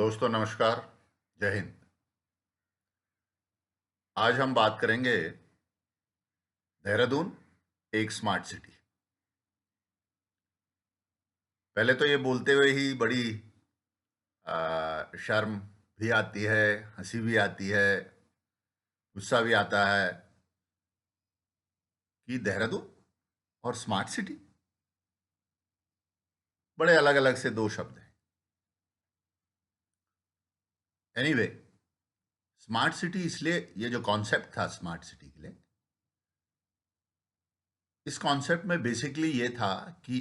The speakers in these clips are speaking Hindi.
दोस्तों नमस्कार। जय हिंद। आज हम बात करेंगे देहरादून एक स्मार्ट सिटी। पहले तो ये बोलते हुए ही बड़ी शर्म भी आती है, हंसी भी आती है, गुस्सा भी आता है कि देहरादून और स्मार्ट सिटी बड़े अलग अलग से दो शब्द हैं। एनीवे, स्मार्ट सिटी इसलिए, ये जो कॉन्सेप्ट था स्मार्ट सिटी के लिए, इस कॉन्सेप्ट में बेसिकली ये था कि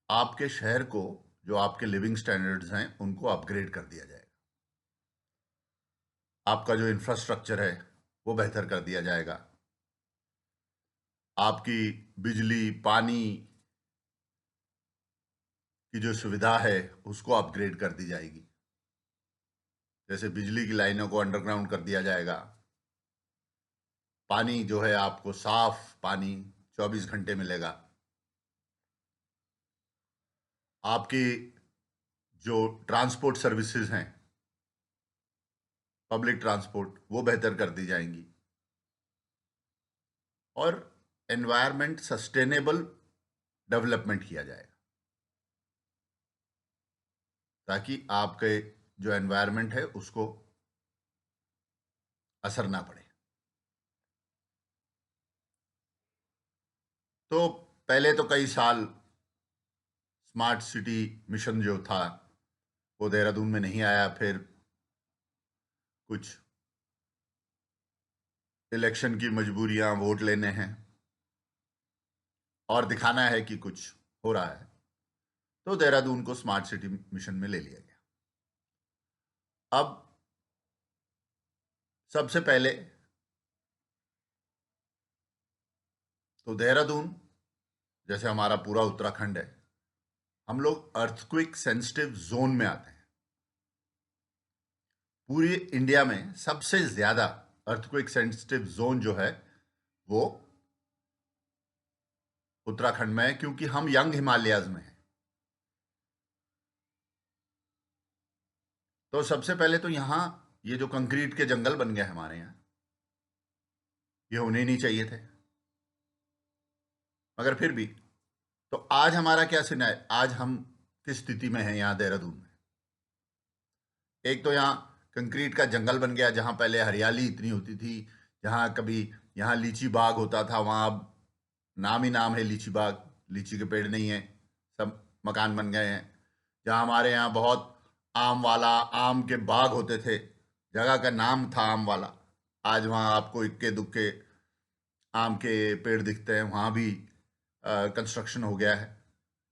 आपके शहर को, जो आपके लिविंग स्टैंडर्ड्स हैं, उनको अपग्रेड कर दिया जाएगा। आपका जो इंफ्रास्ट्रक्चर है वो बेहतर कर दिया जाएगा। आपकी बिजली पानी की जो सुविधा है उसको अपग्रेड कर दी जाएगी। जैसे बिजली की लाइनों को अंडरग्राउंड कर दिया जाएगा। पानी जो है आपको साफ पानी 24 घंटे मिलेगा। आपकी जो ट्रांसपोर्ट सर्विसेज हैं, पब्लिक ट्रांसपोर्ट, वो बेहतर कर दी जाएंगी। और एनवायरमेंट सस्टेनेबल डेवलपमेंट किया जाएगा ताकि आपके जो एनवायरनमेंट है उसको असर ना पड़े। तो पहले तो कई साल स्मार्ट सिटी मिशन जो था वो देहरादून में नहीं आया। फिर कुछ इलेक्शन की मजबूरियां, वोट लेने हैं और दिखाना है कि कुछ हो रहा है, तो देहरादून को स्मार्ट सिटी मिशन में ले लिया गया। अब सबसे पहले तो देहरादून, जैसे हमारा पूरा उत्तराखंड है, हम लोग अर्थक्वेक सेंसिटिव जोन में आते हैं। पूरी इंडिया में सबसे ज्यादा अर्थक्वेक सेंसिटिव जोन जो है वो उत्तराखंड में है, क्योंकि हम यंग हिमालयाज में हैं। तो सबसे पहले तो यहाँ ये जो कंक्रीट के जंगल बन गए हमारे यहाँ, ये होने ही नहीं चाहिए थे। मगर फिर भी, तो आज हमारा क्या सीन है, आज हम किस स्थिति में हैं यहाँ देहरादून में। एक तो यहाँ कंक्रीट का जंगल बन गया, जहाँ पहले हरियाली इतनी होती थी, जहाँ कभी यहाँ लीची बाग होता था, वहाँ अब नाम ही नाम है लीची बाग, लीची के पेड़ नहीं है, सब मकान बन गए हैं। जहाँ हमारे यहाँ बहुत आम वाला, आम के बाग होते थे, जगह का नाम था आम वाला, आज वहाँ आपको इक्के दुक्के आम के पेड़ दिखते हैं। वहाँ भी कंस्ट्रक्शन हो गया है।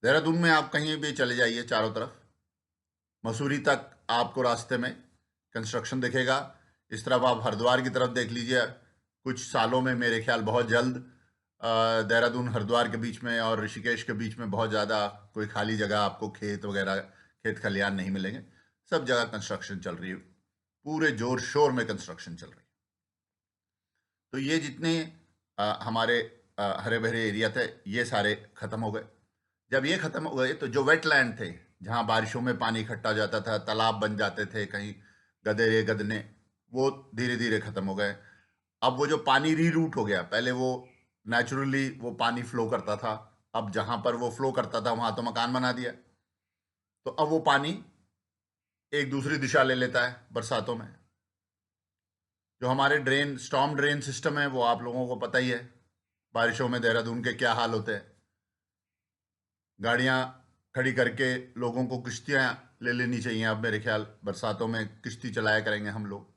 देहरादून में आप कहीं भी चले जाइए, चारों तरफ मसूरी तक आपको रास्ते में कंस्ट्रक्शन दिखेगा। इस तरफ आप हरिद्वार की तरफ देख लीजिए, कुछ सालों में, मेरे ख्याल बहुत जल्द, देहरादून हरिद्वार के बीच में और ऋषिकेश के बीच में बहुत ज़्यादा कोई खाली जगह, आपको खेत वगैरह, खेत खलियान नहीं मिलेंगे। सब जगह कंस्ट्रक्शन चल रही है, पूरे जोर शोर में कंस्ट्रक्शन चल रही है। तो ये जितने हमारे हरे भरे एरिया थे, ये सारे खत्म हो गए। जब ये खत्म हो गए तो जो वेटलैंड थे, जहाँ बारिशों में पानी इकट्ठा हो जाता था, तालाब बन जाते थे कहीं गदेरे गदने, वो धीरे धीरे खत्म हो गए। अब वो जो पानी रीरूट हो गया, पहले वो नेचुरली वो पानी फ्लो करता था, अब जहाँ पर वो फ्लो करता था वहाँ तो मकान बना दिया, तो अब वो पानी एक दूसरी दिशा ले लेता है बरसातों में। जो हमारे ड्रेन, स्टॉर्म ड्रेन सिस्टम है, वो आप लोगों को पता ही है, बारिशों में देहरादून के क्या हाल होते हैं। गाड़ियां खड़ी करके लोगों को किश्तियां ले लेनी चाहिए। अब मेरे ख्याल बरसातों में किश्ती चलाया करेंगे हम लोग।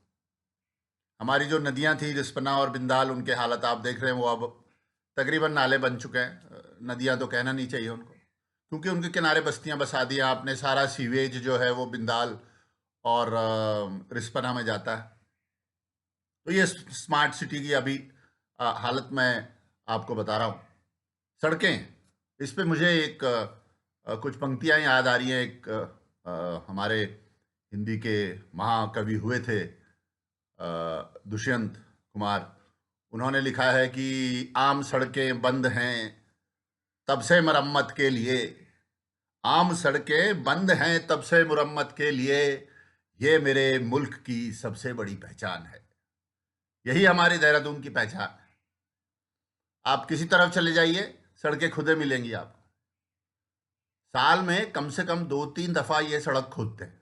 हमारी जो नदियां थी, रिस्पना और बिंदाल, उनके हालत आप देख रहे हैं, वो अब तकरीबन नाले बन चुके हैं। नदियां तो कहना नहीं चाहिए उनको, क्योंकि उनके किनारे बस्तियां बसा दी आपने। सारा सीवेज जो है वो बिंदाल और रिस्पना में जाता है। तो ये स्मार्ट सिटी की अभी हालत मैं आपको बता रहा हूँ। सड़कें, इस पे मुझे एक कुछ पंक्तियां याद आ रही हैं। एक हमारे हिंदी के महाकवि हुए थे दुष्यंत कुमार, उन्होंने लिखा है कि आम सड़कें बंद हैं तब से मरम्मत के लिए, आम सड़कें बंद हैं तब से मुरम्मत के लिए, ये मेरे मुल्क की सबसे बड़ी पहचान है, यही हमारी देहरादून की पहचान है। आप किसी तरफ चले जाइए, सड़कें खुदे मिलेंगी आपको। साल में कम से कम 2-3 दफा ये सड़क खोदते हैं,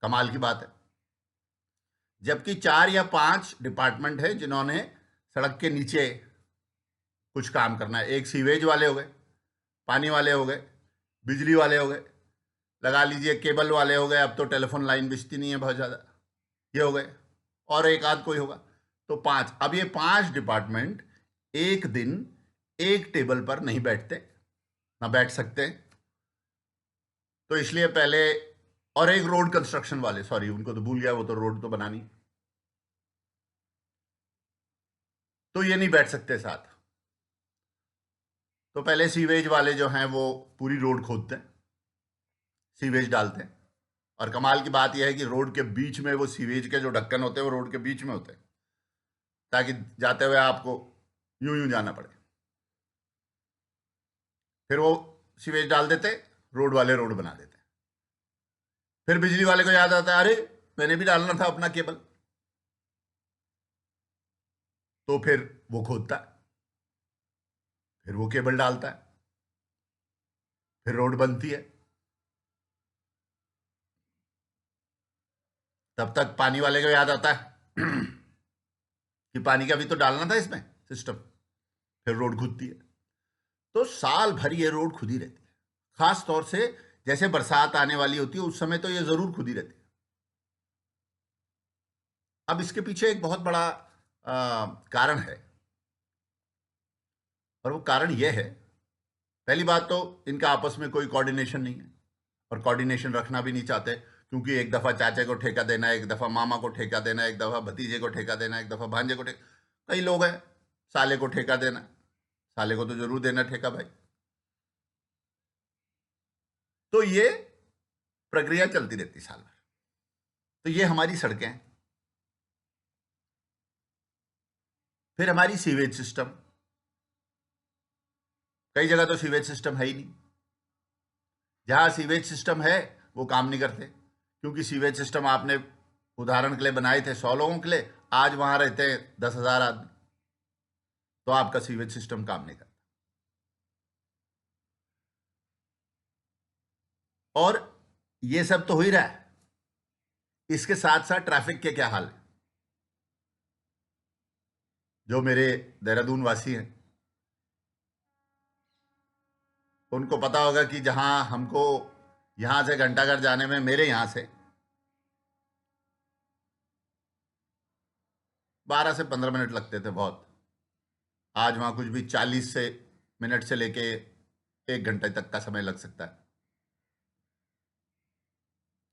कमाल की बात है। जबकि 4 या 5 डिपार्टमेंट है जिन्होंने सड़क के नीचे कुछ काम करना है। एक सीवेज वाले हो गए, पानी वाले हो गए, बिजली वाले हो गए, लगा लीजिए केबल वाले हो गए, अब तो टेलीफोन लाइन बिछती नहीं है बहुत ज़्यादा, ये हो गए, और एक आध कोई होगा, तो 5। अब ये 5 डिपार्टमेंट एक दिन एक टेबल पर नहीं बैठते, ना बैठ सकते। तो इसलिए पहले, और एक रोड कंस्ट्रक्शन वाले, सॉरी उनको तो भूल गया, वो तो रोड तो बनानी, तो ये नहीं बैठ सकते साथ। तो पहले सीवेज वाले जो हैं वो पूरी रोड खोदते हैं, सीवेज डालते हैं, और कमाल की बात यह है कि रोड के बीच में वो सीवेज के जो ढक्कन होते हैं वो रोड के बीच में होते हैं, ताकि जाते हुए आपको यूं यूं जाना पड़े। फिर वो सीवेज डाल देते, रोड वाले रोड बना देते। फिर बिजली वाले को याद आता है, अरे मैंने भी डालना था अपना केबल, तो फिर वो खोदता है, फिर वो केबल डालता है, फिर रोड बनती है। तब तक पानी वाले को याद आता है कि पानी का भी तो डालना था इसमें सिस्टम, फिर रोड खुदती है। तो साल भर ये रोड खुदी रहती है, खास तौर से जैसे बरसात आने वाली होती है उस समय तो ये जरूर खुदी रहती है। अब इसके पीछे एक बहुत बड़ा कारण है, और वो कारण यह है, पहली बात तो इनका आपस में कोई कोऑर्डिनेशन नहीं है, और कोऑर्डिनेशन रखना भी नहीं चाहते, क्योंकि एक दफा चाचे को ठेका देना, एक दफा मामा को ठेका देना, एक दफा भतीजे को ठेका देना, एक दफा भांजे को ठेका, कई लोग हैं, साले को ठेका देना, साले को तो जरूर देना ठेका भाई। तो ये प्रक्रिया चलती रहती साल भर। तो ये हमारी सड़कें हैं। फिर हमारी सीवेज सिस्टम, कई जगह तो सीवेज सिस्टम है ही नहीं, जहां सीवेज सिस्टम है वो काम नहीं करते, क्योंकि सीवेज सिस्टम आपने उदाहरण के लिए बनाए थे 100 लोगों के लिए, आज वहां रहते हैं 10,000 आदमी, तो आपका सीवेज सिस्टम काम नहीं करता। और ये सब तो हो ही रहा है, इसके साथ साथ ट्रैफिक के क्या हाल है। जो मेरे देहरादून वासी हैं उनको पता होगा कि जहां हमको यहां से घंटाघर जाने में मेरे यहां से 12 से 15 मिनट लगते थे बहुत, आज वहां कुछ भी 40 मिनट से लेके 1 घंटे तक का समय लग सकता है।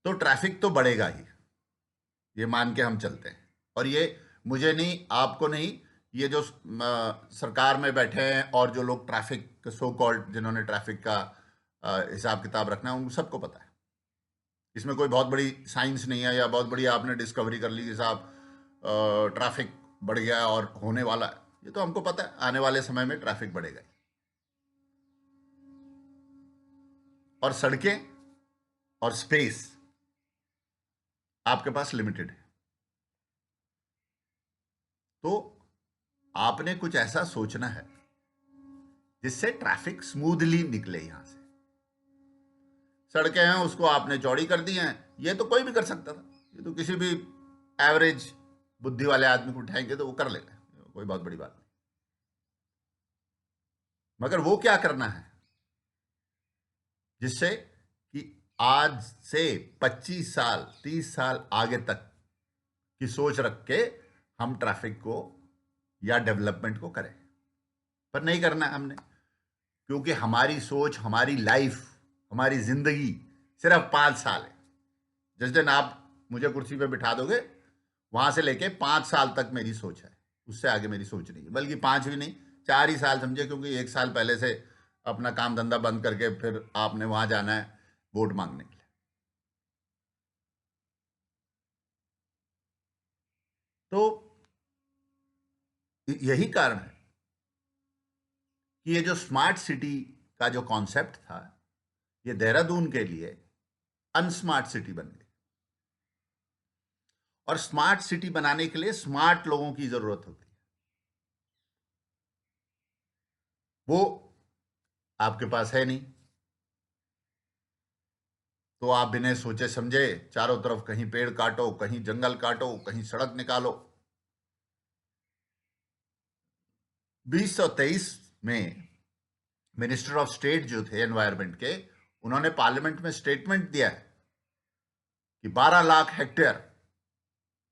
तो ट्रैफिक तो बढ़ेगा ही, ये मान के हम चलते हैं। और ये मुझे नहीं, आपको नहीं, ये जो सरकार में बैठे हैं और जो लोग ट्रैफिक सो कॉल्ड, जिन्होंने ट्रैफिक का हिसाब किताब रखना है, उन सबको पता है। इसमें कोई बहुत बड़ी साइंस नहीं है, या बहुत बड़ी आपने डिस्कवरी कर ली कि साहब ट्रैफिक बढ़ गया है और होने वाला है। ये तो हमको पता है, आने वाले समय में ट्रैफिक बढ़ेगा ही। और सड़कें और स्पेस आपके पास लिमिटेड है, तो आपने कुछ ऐसा सोचना है जिससे ट्रैफिक स्मूथली निकले यहां से। सड़कें हैं उसको आपने चौड़ी कर दी हैं, ये तो कोई भी कर सकता था, ये तो किसी भी एवरेज बुद्धि वाले आदमी को उठाएंगे तो वो कर लेगा, कोई बहुत बड़ी बात नहीं। मगर वो क्या करना है जिससे कि आज से 25 साल 30 साल आगे तक की सोच रख के हम ट्रैफिक को या डेवलपमेंट को करें। पर नहीं करना है हमने, क्योंकि हमारी सोच, हमारी लाइफ, हमारी जिंदगी सिर्फ 5 साल है। जिस दिन आप मुझे कुर्सी पे बिठा दोगे, वहां से लेके 5 साल तक मेरी सोच है, उससे आगे मेरी सोच नहीं है। बल्कि 5 भी नहीं, 4 ही साल समझे, क्योंकि 1 साल पहले से अपना काम धंधा बंद करके फिर आपने वहां जाना है वोट मांगने के लिए। तो यही कारण है कि ये जो स्मार्ट सिटी का जो कॉन्सेप्ट था, ये देहरादून के लिए अनस्मार्ट सिटी बन गई। और स्मार्ट सिटी बनाने के लिए स्मार्ट लोगों की जरूरत होती है। वो आपके पास है नहीं, तो आप बिना सोचे समझे चारों तरफ कहीं पेड़ काटो, कहीं जंगल काटो, कहीं सड़क निकालो। 2023 में मिनिस्टर ऑफ स्टेट जो थे एनवायरनमेंट के, उन्होंने पार्लियामेंट में स्टेटमेंट दिया है कि 12 लाख हेक्टेयर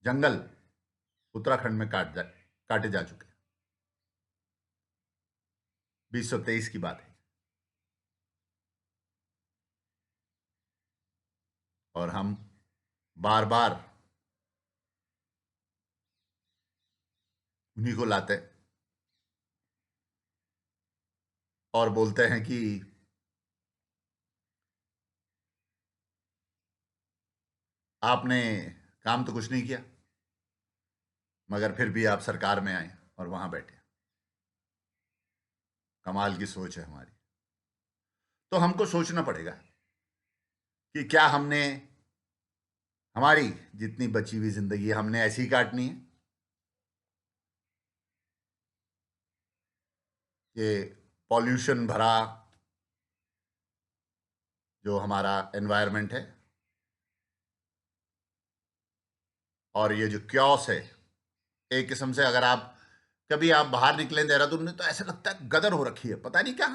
जंगल उत्तराखंड में काटे जा चुके हैं। 2023 की बात है। और हम बार बार उन्हीं को लाते हैं और बोलते हैं कि आपने काम तो कुछ नहीं किया, मगर फिर भी आप सरकार में आए और वहां बैठे। कमाल की सोच है हमारी। तो हमको सोचना पड़ेगा कि क्या हमने हमारी जितनी बची हुई जिंदगी हमने ऐसी ही काटनी है कि पॉल्यूशन भरा जो हमारा एनवायरनमेंट है और ये जो क्योस है, एक किस्म से अगर आप कभी आप बाहर निकलें देहरादून में तो ऐसा लगता है गदर हो रखी है, पता नहीं क्या,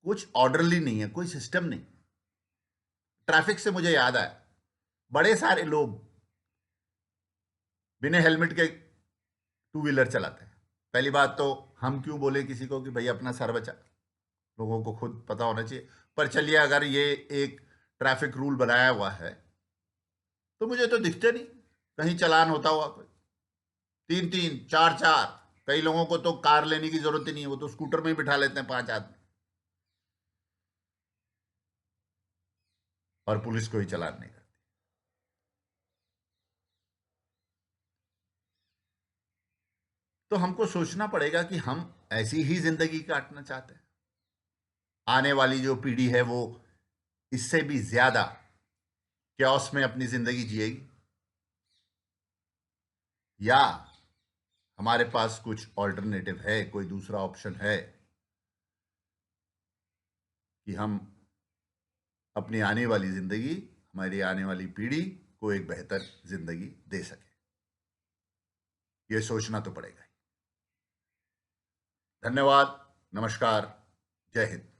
कुछ ऑर्डरली नहीं है, कोई सिस्टम नहीं। ट्रैफिक से मुझे याद आया, बड़े सारे लोग बिना हेलमेट के टू व्हीलर चलाते हैं। पहली बात तो हम क्यों बोले किसी को कि भाई अपना सर बचा, लोगों को खुद पता होना चाहिए। पर चलिए, अगर ये एक ट्रैफिक रूल बनाया हुआ है तो मुझे तो दिखते नहीं कहीं चलान होता हुआ कोई। 3-3, 4-4, कई लोगों को तो कार लेने की जरूरत ही नहीं है, वो तो स्कूटर में ही बिठा लेते हैं 5 आदमी और पुलिस कोई चालान नहीं करती। तो हमको सोचना पड़ेगा कि हम ऐसी ही जिंदगी काटना चाहते हैं, आने वाली जो पीढ़ी है वो इससे भी ज्यादा क्योस में अपनी जिंदगी जिएगी, या हमारे पास कुछ ऑल्टरनेटिव है, कोई दूसरा ऑप्शन है कि हम अपनी आने वाली जिंदगी, हमारी आने वाली पीढ़ी को एक बेहतर जिंदगी दे सके। ये सोचना तो पड़ेगा। धन्यवाद, नमस्कार, जय हिंद।